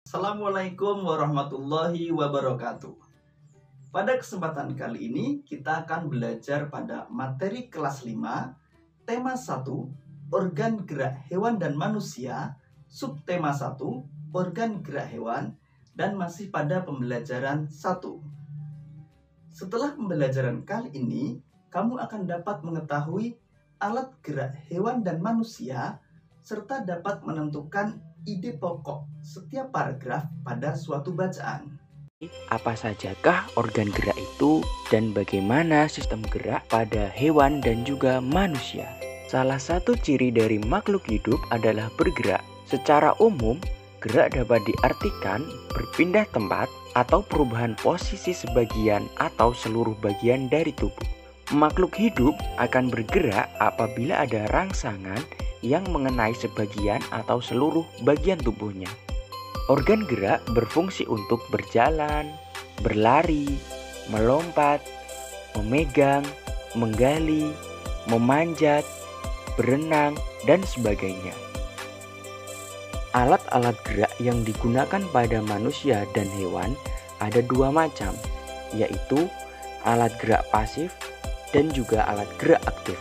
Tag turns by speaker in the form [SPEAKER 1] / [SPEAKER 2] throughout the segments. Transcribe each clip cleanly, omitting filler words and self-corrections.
[SPEAKER 1] Assalamualaikum warahmatullahi wabarakatuh. Pada kesempatan kali ini kita akan belajar pada materi kelas 5, tema 1, organ gerak hewan dan manusia, subtema 1, organ gerak hewan, dan masih pada pembelajaran 1. Setelah pembelajaran kali ini, kamu akan dapat mengetahui alat gerak hewan dan manusia, serta dapat menentukan ide pokok setiap paragraf pada suatu bacaan.
[SPEAKER 2] Apa sajakah organ gerak itu dan bagaimana sistem gerak pada hewan dan juga manusia? Salah satu ciri dari makhluk hidup adalah bergerak. Secara umum, gerak dapat diartikan berpindah tempat atau perubahan posisi sebagian atau seluruh bagian dari tubuh. Makhluk hidup akan bergerak apabila ada rangsangan yang mengenai sebagian atau seluruh bagian tubuhnya. Organ gerak berfungsi untuk berjalan, berlari, melompat, memegang, menggali, memanjat, berenang, dan sebagainya. Alat-alat gerak yang digunakan pada manusia dan hewan ada dua macam, yaitu alat gerak pasif dan juga alat gerak aktif.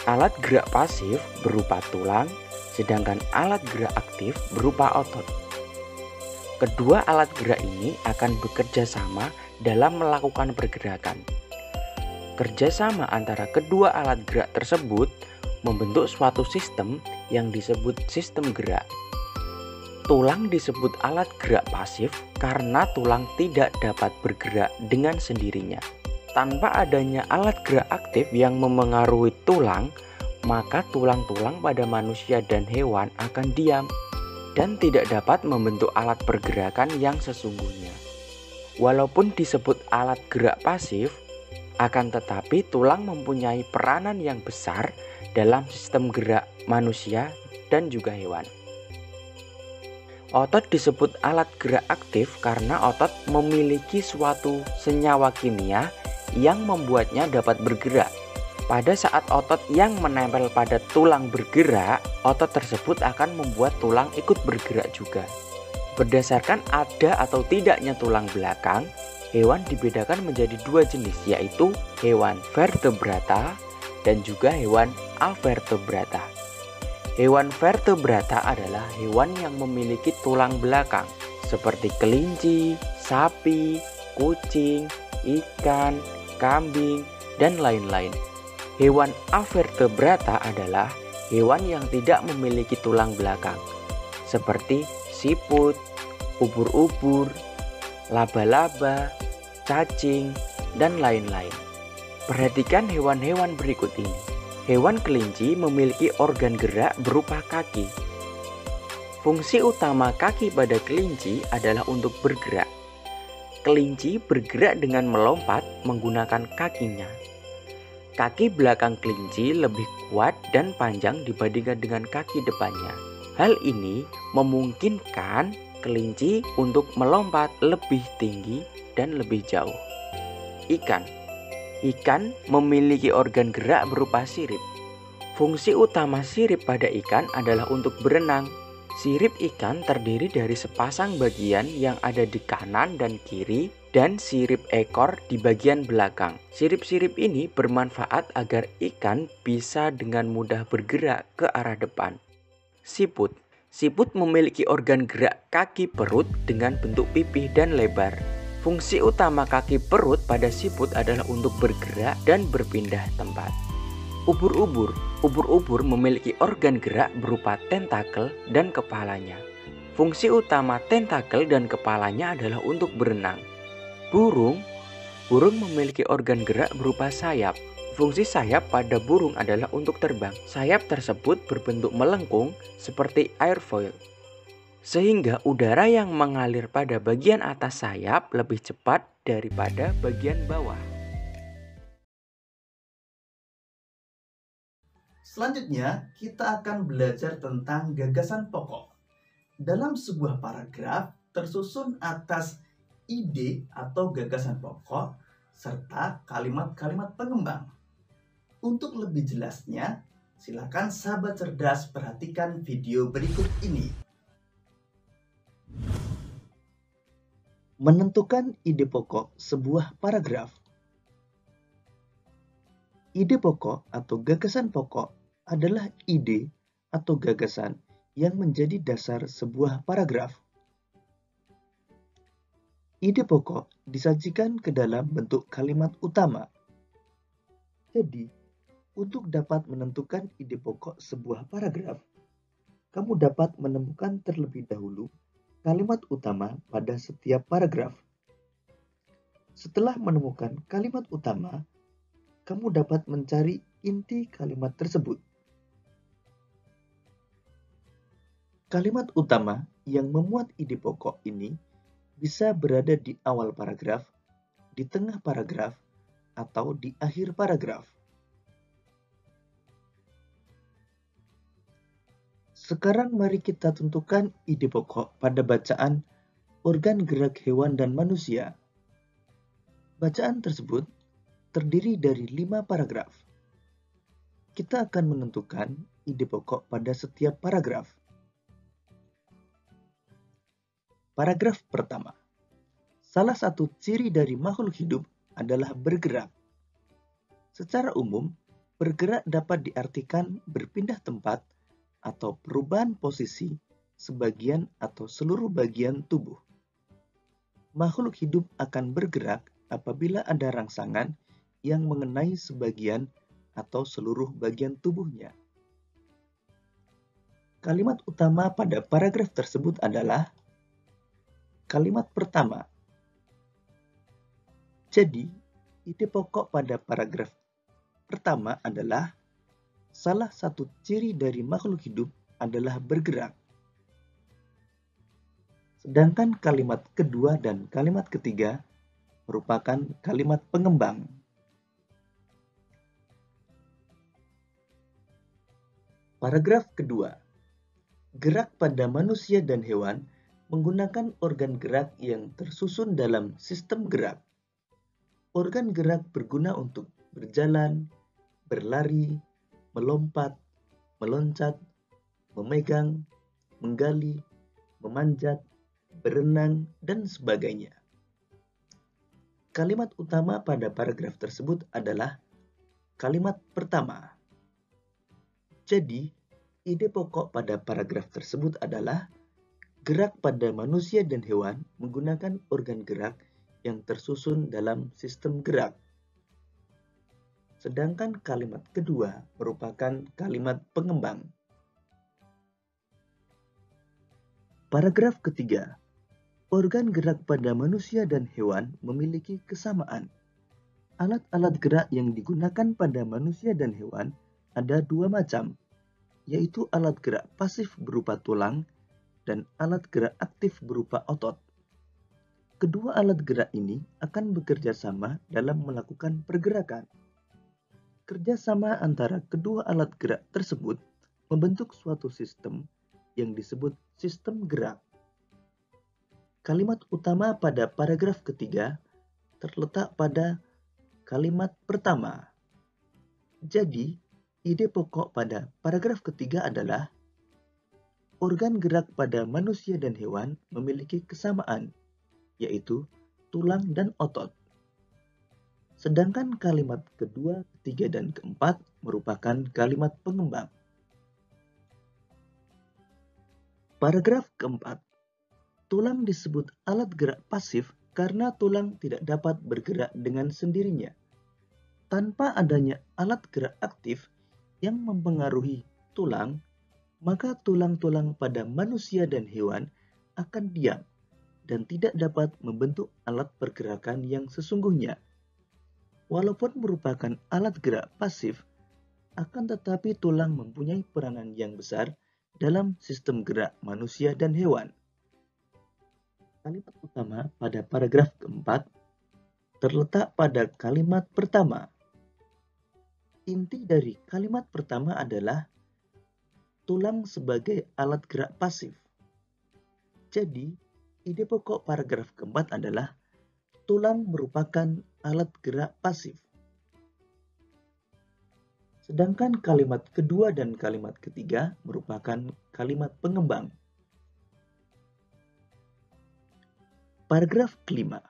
[SPEAKER 2] Alat gerak pasif berupa tulang, sedangkan alat gerak aktif berupa otot. Kedua alat gerak ini akan bekerja sama dalam melakukan pergerakan. Kerjasama antara kedua alat gerak tersebut membentuk suatu sistem yang disebut sistem gerak. Tulang disebut alat gerak pasif karena tulang tidak dapat bergerak dengan sendirinya. Tanpa adanya alat gerak aktif yang memengaruhi tulang, maka tulang-tulang pada manusia dan hewan akan diam dan tidak dapat membentuk alat pergerakan yang sesungguhnya. Walaupun disebut alat gerak pasif, akan tetapi tulang mempunyai peranan yang besar dalam sistem gerak manusia dan juga hewan. Otot disebut alat gerak aktif karena otot memiliki suatu senyawa kimia yang membuatnya dapat bergerak. Pada saat otot yang menempel pada tulang bergerak, otot tersebut akan membuat tulang ikut bergerak juga. Berdasarkan ada atau tidaknya tulang belakang, hewan dibedakan menjadi dua jenis, yaitu hewan vertebrata dan juga hewan avertebrata. Hewan vertebrata adalah hewan yang memiliki tulang belakang, seperti kelinci, sapi, kucing, ikan, kambing, dan lain-lain. Hewan avertebrata adalah hewan yang tidak memiliki tulang belakang, seperti siput, ubur-ubur, laba-laba, cacing, dan lain-lain. Perhatikan hewan-hewan berikut ini. Hewan kelinci memiliki organ gerak berupa kaki. Fungsi utama kaki pada kelinci adalah untuk bergerak. Kelinci bergerak dengan melompat menggunakan kakinya. Kaki belakang kelinci lebih kuat dan panjang dibandingkan dengan kaki depannya. Hal ini memungkinkan kelinci untuk melompat lebih tinggi dan lebih jauh. Ikan memiliki organ gerak berupa sirip. Fungsi utama sirip pada ikan adalah untuk berenang. Sirip ikan terdiri dari sepasang bagian yang ada di kanan dan kiri dan sirip ekor di bagian belakang. Sirip-sirip ini bermanfaat agar ikan bisa dengan mudah bergerak ke arah depan. Siput memiliki organ gerak kaki perut dengan bentuk pipih dan lebar. Fungsi utama kaki perut pada siput adalah untuk bergerak dan berpindah tempat. Ubur-ubur memiliki organ gerak berupa tentakel dan kepalanya. Fungsi utama tentakel dan kepalanya adalah untuk berenang. Burung memiliki organ gerak berupa sayap. Fungsi sayap pada burung adalah untuk terbang. Sayap tersebut berbentuk melengkung seperti airfoil, sehingga udara yang mengalir pada bagian atas sayap lebih cepat daripada bagian bawah.
[SPEAKER 1] Selanjutnya, kita akan belajar tentang gagasan pokok. Dalam sebuah paragraf tersusun atas ide atau gagasan pokok serta kalimat-kalimat pengembang. Untuk lebih jelasnya, silakan sahabat cerdas perhatikan video berikut ini. Menentukan ide pokok sebuah paragraf. Ide pokok atau gagasan pokok adalah ide atau gagasan yang menjadi dasar sebuah paragraf. Ide pokok disajikan ke dalam bentuk kalimat utama. Jadi, untuk dapat menentukan ide pokok sebuah paragraf, kamu dapat menemukan terlebih dahulu kalimat utama pada setiap paragraf. Setelah menemukan kalimat utama, kamu dapat mencari inti kalimat tersebut. Kalimat utama yang memuat ide pokok ini bisa berada di awal paragraf, di tengah paragraf, atau di akhir paragraf. Sekarang mari kita tentukan ide pokok pada bacaan organ gerak hewan dan manusia. Bacaan tersebut terdiri dari 5 paragraf. Kita akan menentukan ide pokok pada setiap paragraf. Paragraf pertama. Salah satu ciri dari makhluk hidup adalah bergerak. Secara umum, bergerak dapat diartikan berpindah tempat atau perubahan posisi sebagian atau seluruh bagian tubuh. Makhluk hidup akan bergerak apabila ada rangsangan yang mengenai sebagian atau seluruh bagian tubuhnya. Kalimat utama pada paragraf tersebut adalah kalimat pertama. Jadi, ide pokok pada paragraf pertama adalah salah satu ciri dari makhluk hidup adalah bergerak. Sedangkan kalimat kedua dan kalimat ketiga merupakan kalimat pengembang. Paragraf kedua. Gerak pada manusia dan hewan menggunakan organ gerak yang tersusun dalam sistem gerak. Organ gerak berguna untuk berjalan, berlari, melompat, meloncat, memegang, menggali, memanjat, berenang, dan sebagainya. Kalimat utama pada paragraf tersebut adalah kalimat pertama. Jadi, ide pokok pada paragraf tersebut adalah gerak pada manusia dan hewan menggunakan organ gerak yang tersusun dalam sistem gerak. Sedangkan kalimat kedua merupakan kalimat pengembang. Paragraf ketiga. Organ gerak pada manusia dan hewan memiliki kesamaan. Alat-alat gerak yang digunakan pada manusia dan hewan ada 2 macam, yaitu alat gerak pasif berupa tulang dan alat gerak aktif berupa otot. Kedua alat gerak ini akan bekerja sama dalam melakukan pergerakan. Kerjasama antara kedua alat gerak tersebut membentuk suatu sistem yang disebut sistem gerak. Kalimat utama pada paragraf ketiga terletak pada kalimat pertama. Jadi, ide pokok pada paragraf ketiga adalah organ gerak pada manusia dan hewan memiliki kesamaan, yaitu tulang dan otot. Sedangkan kalimat kedua, ketiga, dan keempat merupakan kalimat pengembang. Paragraf keempat. Tulang disebut alat gerak pasif karena tulang tidak dapat bergerak dengan sendirinya. Tanpa adanya alat gerak aktif yang mempengaruhi tulang, maka tulang-tulang pada manusia dan hewan akan diam dan tidak dapat membentuk alat pergerakan yang sesungguhnya. Walaupun merupakan alat gerak pasif, akan tetapi tulang mempunyai peranan yang besar dalam sistem gerak manusia dan hewan. Kalimat utama pada paragraf keempat terletak pada kalimat pertama. Inti dari kalimat pertama adalah tulang sebagai alat gerak pasif. Jadi, ide pokok paragraf keempat adalah tulang merupakan alat gerak pasif. Sedangkan kalimat kedua dan kalimat ketiga merupakan kalimat pengembang. Paragraf kelima.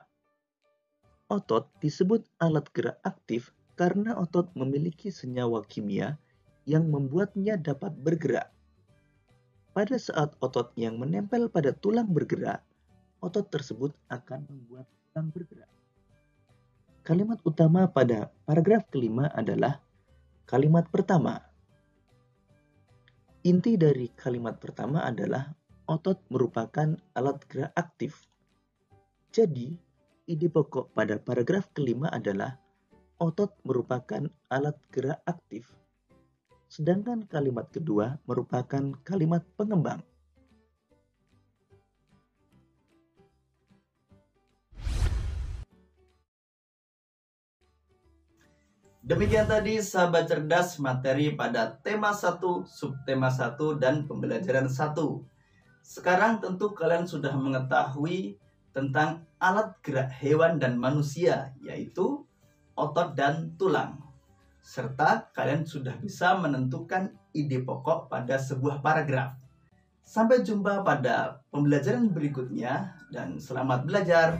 [SPEAKER 1] Otot disebut alat gerak aktif karena otot memiliki senyawa kimia yang membuatnya dapat bergerak. Pada saat otot yang menempel pada tulang bergerak, otot tersebut akan membuat tulang bergerak. Kalimat utama pada paragraf kelima adalah kalimat pertama. Inti dari kalimat pertama adalah otot merupakan alat gerak aktif. Jadi, ide pokok pada paragraf kelima adalah otot merupakan alat gerak aktif. Sedangkan kalimat kedua merupakan kalimat pengembang. Demikian tadi sahabat cerdas materi pada tema 1, subtema 1, dan pembelajaran 1. Sekarang tentu kalian sudah mengetahui tentang alat gerak hewan dan manusia, yaitu otot dan tulang. Serta kalian sudah bisa menentukan ide pokok pada sebuah paragraf. Sampai jumpa pada pembelajaran berikutnya dan selamat belajar.